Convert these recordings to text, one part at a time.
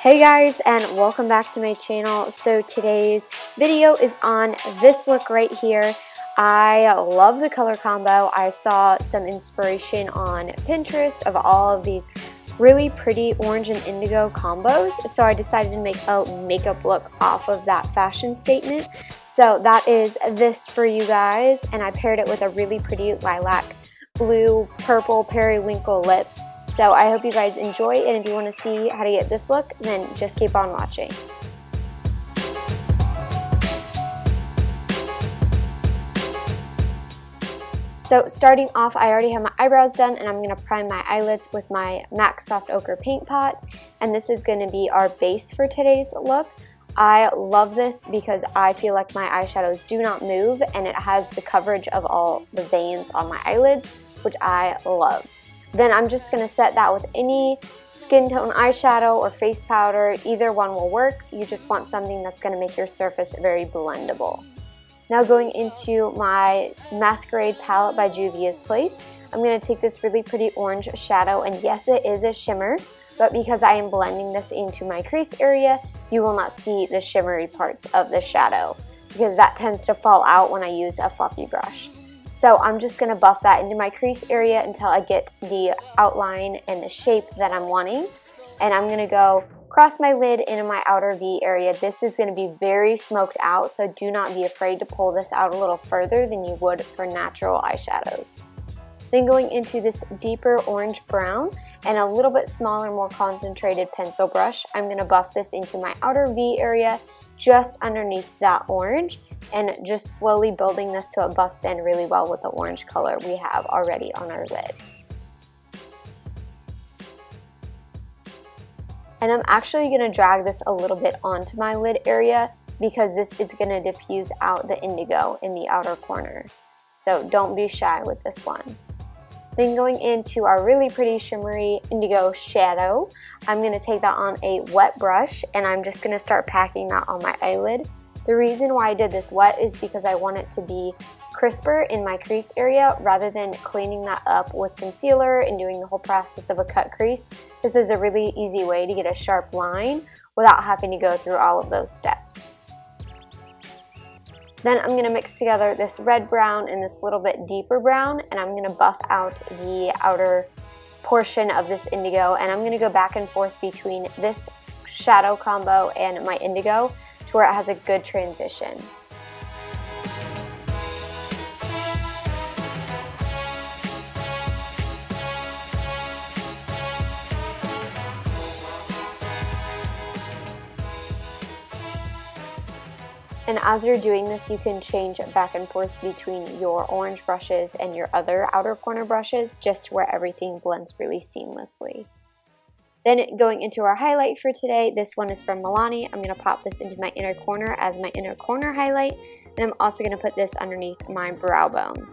Hey guys, and welcome back to my channel. So today's video is on this look right here. I love the color combo. I saw some inspiration on Pinterest of all of these really pretty orange and indigo combos, so I decided to make a makeup look off of that fashion statement. So that is this for you guys, and I paired it with a really pretty lilac blue purple periwinkle lip. So I hope you guys enjoy, and if you want to see how to get this look, then just keep on watching. So starting off, I already have my eyebrows done, and I'm going to prime my eyelids with my MAC Soft Ochre Paint Pot, and this is going to be our base for today's look. I love this because I feel like my eyeshadows do not move, and it has the coverage of all the veins on my eyelids, which I love. Then I'm just going to set that with any skin tone eyeshadow or face powder. Either one will work. You just want something that's going to make your surface very blendable. Now going into my Masquerade palette by Juvia's Place, I'm going to take this really pretty orange shadow, and yes, it is a shimmer, but because I am blending this into my crease area, you will not see the shimmery parts of the shadow because that tends to fall out when I use a fluffy brush. So I'm just going to buff that into my crease area until I get the outline and the shape that I'm wanting. And I'm going to go across my lid into my outer V area. This is going to be very smoked out, so do not be afraid to pull this out a little further than you would for natural eyeshadows. Then going into this deeper orange brown and a little bit smaller, more concentrated pencil brush, I'm going to buff this into my outer V area just underneath that orange, and just slowly building this so it buffs in really well with the orange color we have already on our lid. And I'm actually going to drag this a little bit onto my lid area because this is going to diffuse out the indigo in the outer corner. So don't be shy with this one. Then going into our really pretty shimmery indigo shadow, I'm going to take that on a wet brush, and I'm just going to start packing that on my eyelid. The reason why I did this wet is because I want it to be crisper in my crease area rather than cleaning that up with concealer and doing the whole process of a cut crease. This is a really easy way to get a sharp line without having to go through all of those steps. Then I'm going to mix together this red brown and this little bit deeper brown, and I'm going to buff out the outer portion of this indigo, and I'm going to go back and forth between this shadow combo and my indigo to where it has a good transition. And as you're doing this, you can change back and forth between your orange brushes and your other outer corner brushes, just where everything blends really seamlessly. Then going into our highlight for today, this one is from Milani. I'm going to pop this into my inner corner as my inner corner highlight, and I'm also going to put this underneath my brow bone.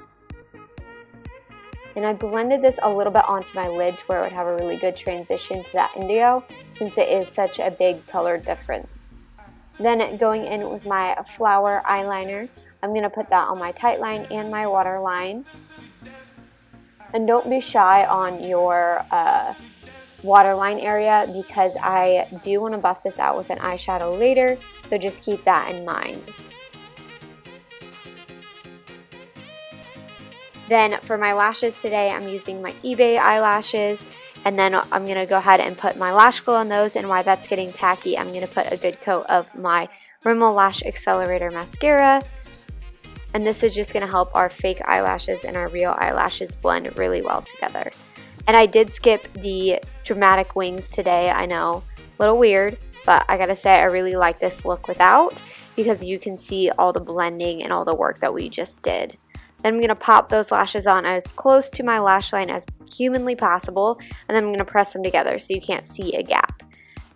And I blended this a little bit onto my lid to where it would have a really good transition to that indigo, since it is such a big color difference. Then going in with my flower eyeliner, I'm going to put that on my tight line and my waterline. And don't be shy on your waterline area because I do want to buff this out with an eyeshadow later, so just keep that in mind. Then for my lashes today, I'm using my eBay eyelashes. And then I'm going to go ahead and put my lash glue on those, and while that's getting tacky, I'm going to put a good coat of my Rimmel Lash Accelerator Mascara. And this is just going to help our fake eyelashes and our real eyelashes blend really well together. And I did skip the dramatic wings today. I know, a little weird, but I gotta say I really like this look without, because you can see all the blending and all the work that we just did. Then I'm going to pop those lashes on as close to my lash line as humanly possible, and then I'm going to press them together so you can't see a gap.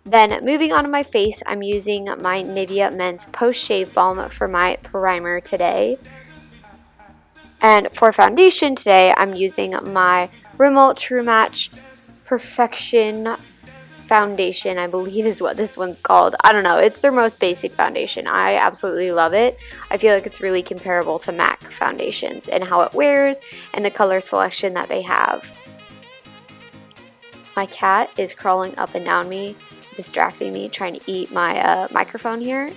Then moving on to my face, I'm using my Nivea Men's Post Shave Balm for my primer today. And for foundation today, I'm using my Rimmel True Match Perfection foundation, I believe is what this one's called. I don't know, it's their most basic foundation. I absolutely love it. I feel like it's really comparable to MAC foundations and how it wears and the color selection that they have. My cat is crawling up and down me distracting me trying to eat my microphone here.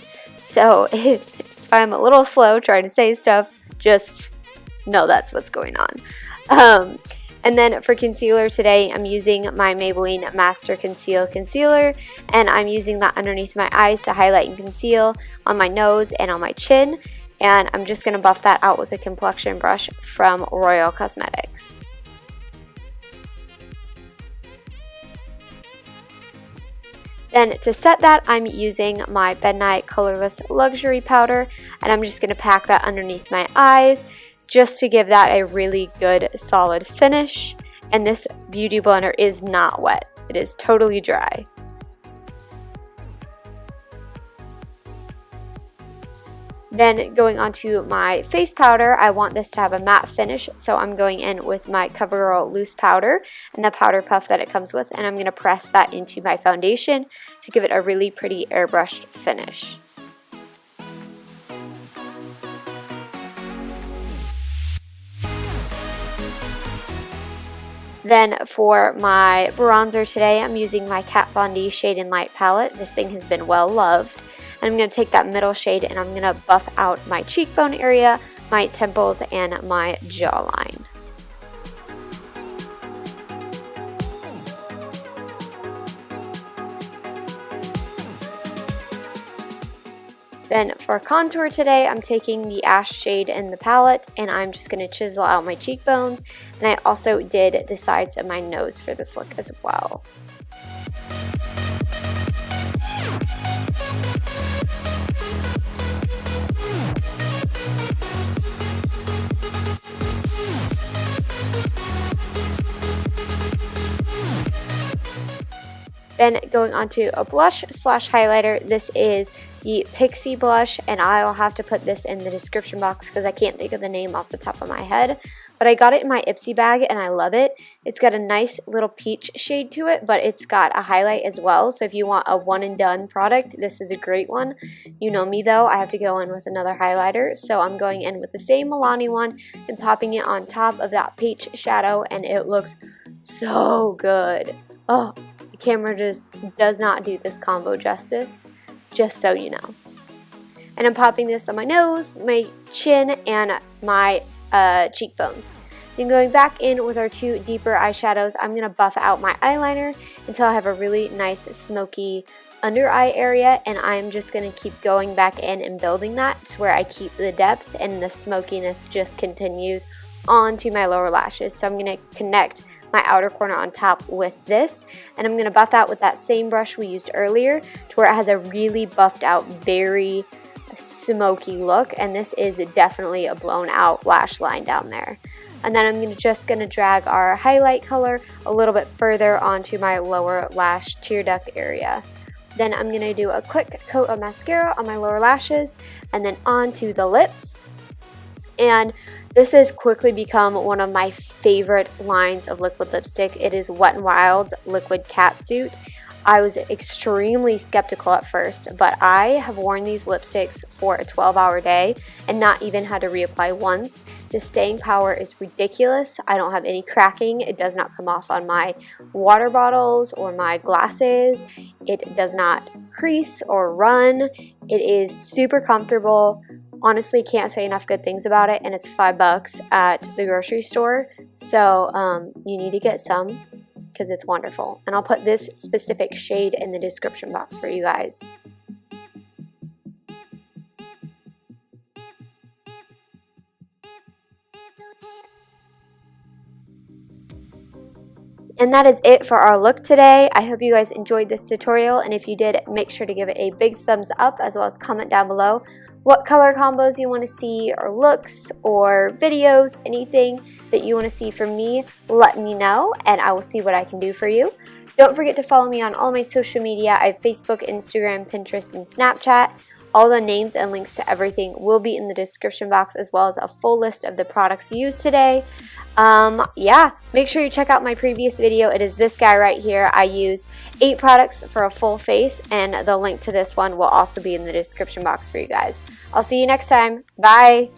So if I'm a little slow trying to say stuff, just know that's what's going on. And then for concealer today, I'm using my Maybelline Master Conceal Concealer, and I'm using that underneath my eyes to highlight and conceal on my nose and on my chin. And I'm just going to buff that out with a complexion brush from Royal Cosmetics. Then to set that, I'm using my Midnight Colorless Luxury Powder, and I'm just going to pack that underneath my eyes just to give that a really good solid finish. And this beauty blender is not wet. It is totally dry. Then going on to my face powder, I want this to have a matte finish, so I'm going in with my CoverGirl loose powder and the powder puff that it comes with, and I'm going to press that into my foundation to give it a really pretty airbrushed finish. Then for my bronzer today, I'm using my Kat Von D Shade and Light palette. This thing has been well loved. And I'm going to take that middle shade and I'm going to buff out my cheekbone area, my temples, and my jawline. Then for contour today, I'm taking the Ash shade in the palette and I'm just going to chisel out my cheekbones. And I also did the sides of my nose for this look as well. Then going on to a blush slash highlighter, this is the Pixie blush, and I will have to put this in the description box because I can't think of the name off the top of my head. But I got it in my Ipsy bag and I love it. It's got a nice little peach shade to it, but it's got a highlight as well. So if you want a one and done product, this is a great one. You know me though, I have to go in with another highlighter. So I'm going in with the same Milani one and popping it on top of that peach shadow, and it looks so good. Oh, the camera just does not do this combo justice, just so you know. And I'm popping this on my nose, my chin, and my cheekbones. Then going back in with our two deeper eyeshadows, I'm going to buff out my eyeliner until I have a really nice smoky under eye area, and I'm just going to keep going back in and building that to where I keep the depth and the smokiness just continues onto my lower lashes. So I'm going to connect my outer corner on top with this, and I'm going to buff out with that same brush we used earlier to where it has a really buffed out, very smoky look, and this is definitely a blown out lash line down there. And then I'm just going to drag our highlight color a little bit further onto my lower lash tear duct area. Then I'm going to do a quick coat of mascara on my lower lashes and then onto the lips. And this has quickly become one of my favorite lines of liquid lipstick. It is Wet n Wild's Liquid Catsuit. I was extremely skeptical at first, but I have worn these lipsticks for a 12-hour day and not even had to reapply once. The staying power is ridiculous. I don't have any cracking. It does not come off on my water bottles or my glasses. It does not crease or run. It is super comfortable. Honestly, can't say enough good things about it, and it's $5 at the grocery store. So you need to get some, because it's wonderful. And I'll put this specific shade in the description box for you guys. And that is it for our look today. I hope you guys enjoyed this tutorial, and if you did, make sure to give it a big thumbs up, as well as comment down below what color combos you want to see, or looks, or videos, anything that you want to see from me. Let me know, and I will see what I can do for you. Don't forget to follow me on all my social media. I have Facebook, Instagram, Pinterest, and Snapchat. All the names and links to everything will be in the description box, as well as a full list of the products used today. Yeah, make sure you check out my previous video. It is this guy right here. I use 8 products for a full face, and the link to this one will also be in the description box for you guys. I'll see you next time. Bye!